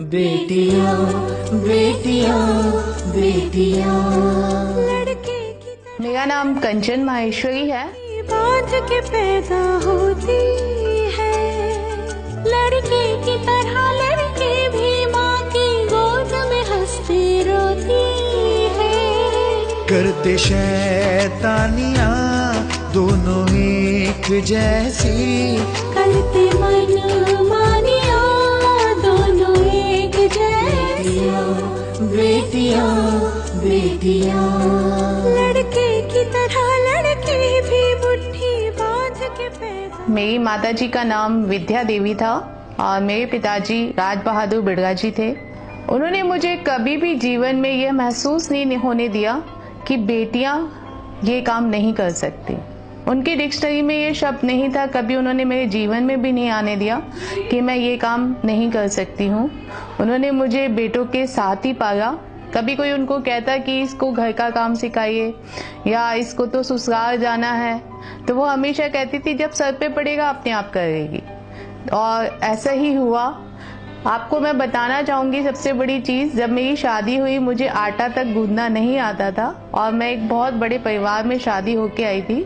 बेटियां बेटियां बेटियां। लड़के की मेरा नाम कंचन माहेश्वरी है। बांध के पैदा होती है, लड़के की तरह लड़के भी माँ की गोद में हंसते रोती है। करते शैतानियाँ दोनों एक जैसी, करते मन मानिया दोनों एक जैसी। बेटियां बेटियां लड़के की तरह लड़के भी मुट्ठी बांध के पैदा। मेरी माताजी का नाम विद्या देवी था और मेरे पिताजी राज बहादुर बिड़गा जी थे। उन्होंने मुझे कभी भी जीवन में यह महसूस नहीं होने दिया कि बेटियां ये काम नहीं कर सकती। उनकी डिक्शनरी में ये शब्द नहीं था, कभी उन्होंने मेरे जीवन में भी नहीं आने दिया कि मैं ये काम नहीं कर सकती हूँ। उन्होंने मुझे बेटों के साथ ही पाला। कभी कोई उनको कहता कि इसको घर का काम सिखाइए या इसको तो ससुराल जाना है, तो वो हमेशा कहती थी जब सर पे पड़ेगा अपने आप करेगी। और ऐसा ही हुआ। आपको मैं बताना चाहूंगी सबसे बड़ी चीज, जब मेरी शादी हुई मुझे आटा तक गूंदना नहीं आता था और मैं एक बहुत बड़े परिवार में शादी होके आई थी।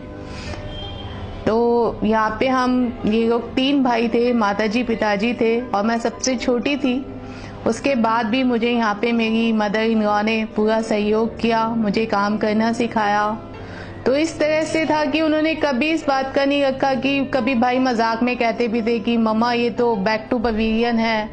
तो यहाँ पे हम ये लोग 3 भाई थे, माताजी पिताजी थे और मैं सबसे छोटी थी। उसके बाद भी मुझे यहाँ पे मेरी मदर इन लॉ ने पूरा सहयोग किया, मुझे काम करना सिखाया। तो इस तरह से था कि उन्होंने कभी इस बात का नहीं रखा कि कभी भाई मजाक में कहते भी थे कि मम्मा ये तो बैक टू पवेलियन है,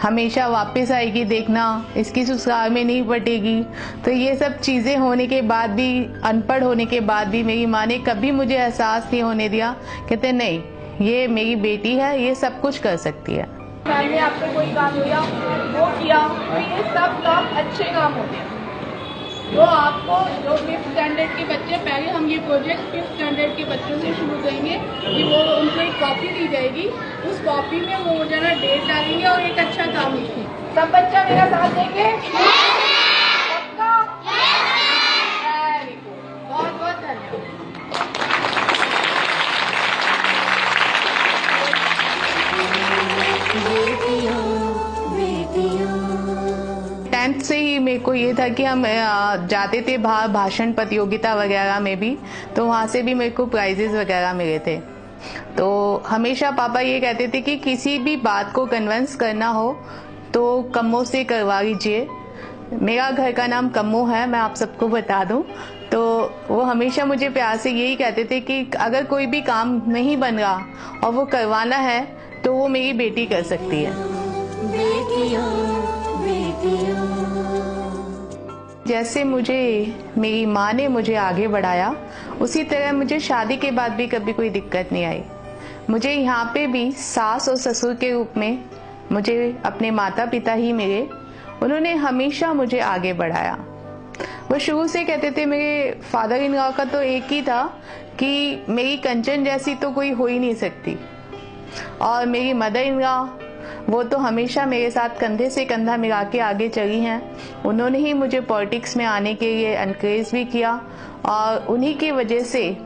हमेशा वापस आएगी, देखना इसकी ससुराल में नहीं पटेगी। तो ये सब चीजें होने के बाद भी, अनपढ़ होने के बाद भी मेरी माँ ने कभी मुझे एहसास नहीं होने दिया। कहते नहीं, ये मेरी बेटी है, ये सब कुछ कर सकती है। घर में आपको कोई काम हुआ वो किया, तो ये सब काम अच्छे काम होते हैं। तो आपको जो 5th स्टैंडर्ड के बच्चे, पहले हम ये प्रोजेक्ट 5th स्टैंडर्ड के बच्चों से शुरू करेंगे कि वो उनको एक कॉपी दी जाएगी, उस कॉपी में वो जरा डेट डालेंगे और एक अच्छा काम लिखें। सब बच्चा मेरा साथ देंगे? पक्का? वेरी गुड, बहुत बहुत धन्यवाद। 10th से ही मेरे को ये था कि हम जाते थे बाहर भाषण प्रतियोगिता वगैरह में भी, तो वहाँ से भी मेरे को प्राइजेस वगैरह मिले थे। तो हमेशा पापा ये कहते थे कि किसी भी बात को कन्विंस करना हो तो कम्मो से करवा लीजिए। मेरा घर का नाम कम्मो है, मैं आप सबको बता दूं। तो वो हमेशा मुझे प्यार से यही कहते थे कि अगर कोई भी काम नहीं बन रहा और वो करवाना है तो वो मेरी बेटी कर सकती है। जैसे मुझे मेरी माँ ने मुझे आगे बढ़ाया, उसी तरह मुझे शादी के बाद भी कभी कोई दिक्कत नहीं आई। मुझे यहाँ पे भी सास और ससुर के रूप में मुझे अपने माता पिता ही मिले। उन्होंने हमेशा मुझे आगे बढ़ाया। वो शुरू से कहते थे, मेरे फादर इन लॉ का तो एक ही था कि मेरी कंचन जैसी तो कोई हो ही नहीं सकती। और मेरी मदर इन लॉ, वो तो हमेशा मेरे साथ कंधे से कंधा मिला के आगे चली हैं। उन्होंने ही मुझे पॉलिटिक्स में आने के लिए एनकरेज भी किया और उन्हीं की वजह से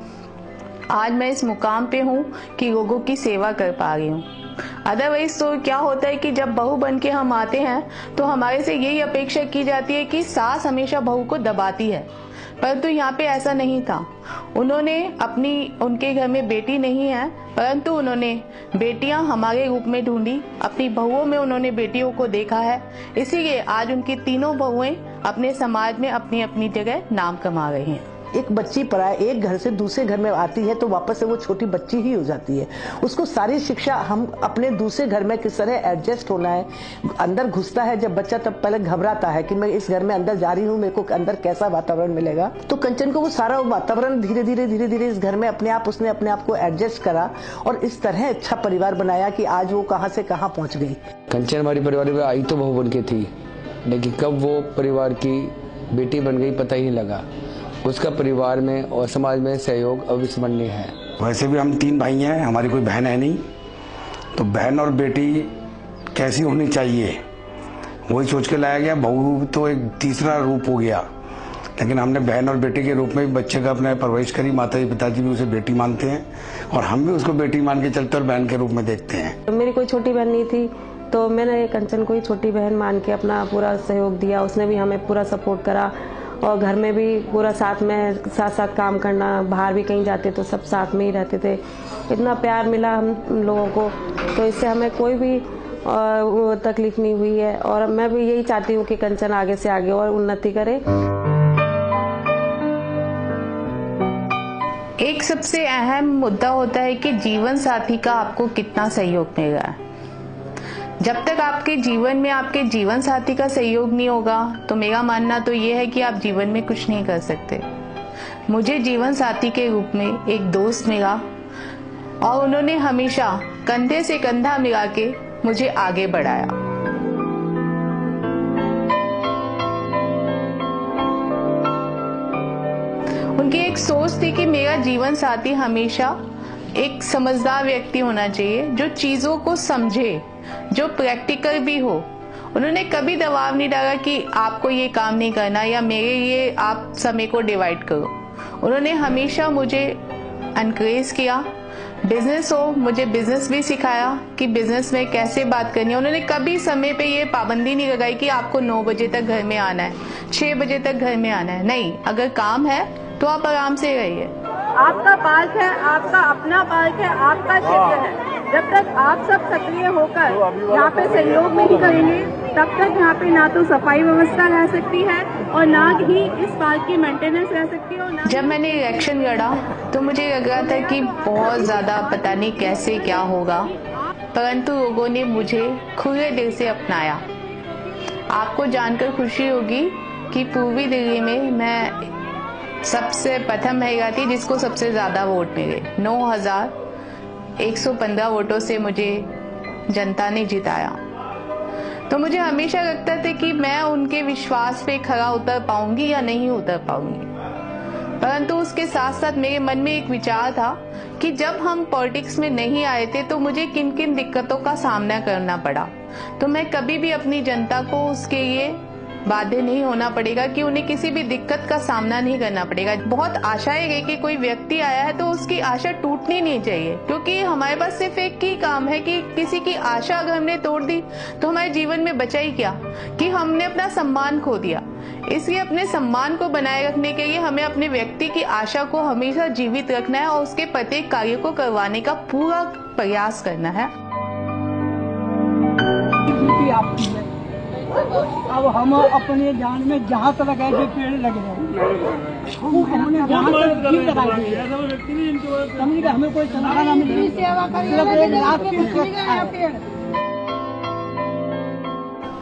आज मैं इस मुकाम पे हूँ कि लोगों की सेवा कर पा रही हूँ। अदरवाइज तो क्या होता है कि जब बहू बन के हम आते हैं तो हमारे से यही अपेक्षा की जाती है कि सास हमेशा बहू को दबाती है, परंतु यहाँ पे ऐसा नहीं था। उन्होंने उनके घर में बेटी नहीं है, परंतु उन्होंने बेटियां हमारे रूप में ढूंढी। अपनी बहुओं में उन्होंने बेटियों को देखा है, इसीलिए आज उनकी तीनों बहुएं अपने समाज में अपनी अपनी जगह नाम कमा रही हैं। एक बच्ची पराए एक घर से दूसरे घर में आती है तो वापस से वो छोटी बच्ची ही हो जाती है। उसको सारी शिक्षा हम अपने दूसरे घर में किस तरह एडजस्ट होना है, अंदर घुसता है जब बच्चा तब पहले घबराता है कि मैं इस घर में अंदर जा रही हूँ, मेरे को अंदर कैसा वातावरण मिलेगा। तो कंचन को वो सारा वातावरण धीरे धीरे इस घर में उसने अपने आप को एडजस्ट करा और इस तरह अच्छा परिवार बनाया कि आज वो कहाँ से कहाँ पहुँच गई। कंचन हमारी परिवार में आई तो बहू बन के थी, लेकिन कब वो परिवार की बेटी बन गई पता ही नहीं लगा। उसका परिवार में और समाज में सहयोग अविस्मरणीय है। वैसे भी हम 3 भाई हैं, हमारी कोई बहन है नहीं, तो बहन और बेटी कैसी होनी चाहिए वही सोच के लाया गया। बहू तो एक तीसरा रूप हो गया, लेकिन हमने बहन और बेटी के रूप में भी बच्चे का अपने परवरिश करी। माताजी पिताजी भी उसे बेटी मानते हैं और हम भी उसको बेटी मान के चलते और बहन के रूप में देखते हैं। मेरी कोई छोटी बहन नहीं थी, तो मैंने कंचन को ही छोटी बहन मान के अपना पूरा सहयोग दिया। उसने भी हमें पूरा सपोर्ट करा और घर में भी पूरा साथ साथ काम करना, बाहर भी कहीं जाते तो सब साथ में ही रहते थे। इतना प्यार मिला हम लोगों को, तो इससे हमें कोई भी तकलीफ नहीं हुई है। और मैं भी यही चाहती हूँ कि कंचन आगे से आगे और उन्नति करे। एक सबसे अहम मुद्दा होता है कि जीवन साथी का आपको कितना सहयोग मिल रहा है। जब तक आपके जीवन में आपके जीवन साथी का सहयोग नहीं होगा तो मेरा मानना तो ये है कि आप जीवन में कुछ नहीं कर सकते। मुझे जीवन साथी के रूप में एक दोस्त मिला और उन्होंने हमेशा कंधे से कंधा मिला के मुझे आगे बढ़ाया। उनकी एक सोच थी कि मेरा जीवन साथी हमेशा एक समझदार व्यक्ति होना चाहिए, जो चीजों को समझे, जो प्रैक्टिकल भी हो। उन्होंने कभी दबाव नहीं डाला कि आपको ये काम नहीं करना या मेरे लिए आप समय को डिवाइड करो। उन्होंने हमेशा मुझे एनकरेज किया। बिजनेस हो, मुझे बिजनेस भी सिखाया कि बिजनेस में कैसे बात करनी है। उन्होंने कभी समय पे ये पाबंदी नहीं लगाई कि आपको 9 बजे तक घर में आना है, 6 बजे तक घर में आना है। नहीं, अगर काम है तो आप आराम से रहिए। आपका पार्क है, आपका अपना पार्क है, आपका क्षेत्र है। जब तक आप सब सक्रिय होकर यहाँ पे सहयोग नहीं करेंगे तब तक यहाँ पे ना तो सफाई व्यवस्था रह सकती है और ना ही इस पार्क की मेंटेनेंस रह सकती है। और ना जब मैंने इलेक्शन लड़ा तो मुझे लग रहा था कि बहुत ज्यादा पता नहीं कैसे क्या होगा, परंतु लोगों ने मुझे खुले दिल से अपनाया। आपको जानकर खुशी होगी कि पूर्वी दिल्ली में मैं सबसे प्रथम महिला थी जिसको सबसे ज्यादा वोट मिले। 9,115 वोटों से मुझे जनता ने जिताया। तो मुझे हमेशा लगता था कि मैं उनके विश्वास पे खरा उतर पाऊंगी या नहीं उतर पाऊंगी, परंतु उसके साथ साथ मेरे मन में एक विचार था कि जब हम पॉलिटिक्स में नहीं आए थे तो मुझे किन किन दिक्कतों का सामना करना पड़ा। तो मैं कभी भी अपनी जनता को उसके लिए बाध्य नहीं होना पड़ेगा कि उन्हें किसी भी दिक्कत का सामना नहीं करना पड़ेगा। बहुत आशाएं गई कि कोई व्यक्ति आया है तो उसकी आशा टूटनी नहीं चाहिए, क्योंकि हमारे पास सिर्फ एक ही काम है कि किसी की आशा अगर हमने तोड़ दी तो हमारे जीवन में बचा ही क्या, कि हमने अपना सम्मान खो दिया। इसलिए अपने सम्मान को बनाए रखने के लिए हमें अपने व्यक्ति की आशा को हमेशा जीवित रखना है और उसके प्रत्येक कार्य को करवाने का पूरा प्रयास करना है। अब हम अपने जान में जहाँ तक ऐसे पेड़ लगे हमने जहाँ तक ठीक लगाई हमें कोई तनख्वाह ना मिली, सिर्फ 1 लाख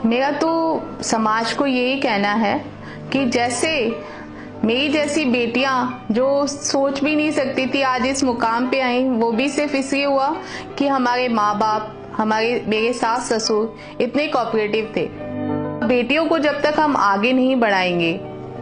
मेरा तो समाज को यही कहना है कि जैसे मेरी जैसी बेटियां जो सोच भी नहीं सकती थी आज इस मुकाम पे आई, वो भी सिर्फ इसलिए हुआ कि हमारे माँ बाप, मेरे सास ससुर इतने कोऑपरेटिव थे। बेटियों को जब तक हम आगे नहीं बढ़ाएंगे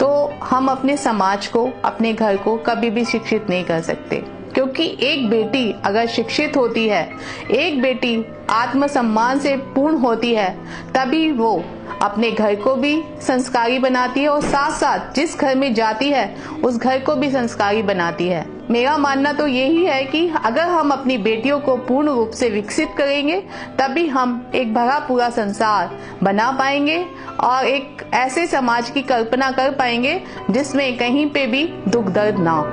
तो हम अपने समाज को, अपने घर को कभी भी शिक्षित नहीं कर सकते, क्योंकि एक बेटी अगर शिक्षित होती है, एक बेटी आत्मसम्मान से पूर्ण होती है, तभी वो अपने घर को भी संस्कारी बनाती है और साथ साथ जिस घर में जाती है उस घर को भी संस्कारी बनाती है। मेरा मानना तो यही है कि अगर हम अपनी बेटियों को पूर्ण रूप से विकसित करेंगे तभी हम एक भरा पूरा संसार बना पाएंगे और एक ऐसे समाज की कल्पना कर पाएंगे जिसमें कहीं पे भी दुख दर्द ना हो।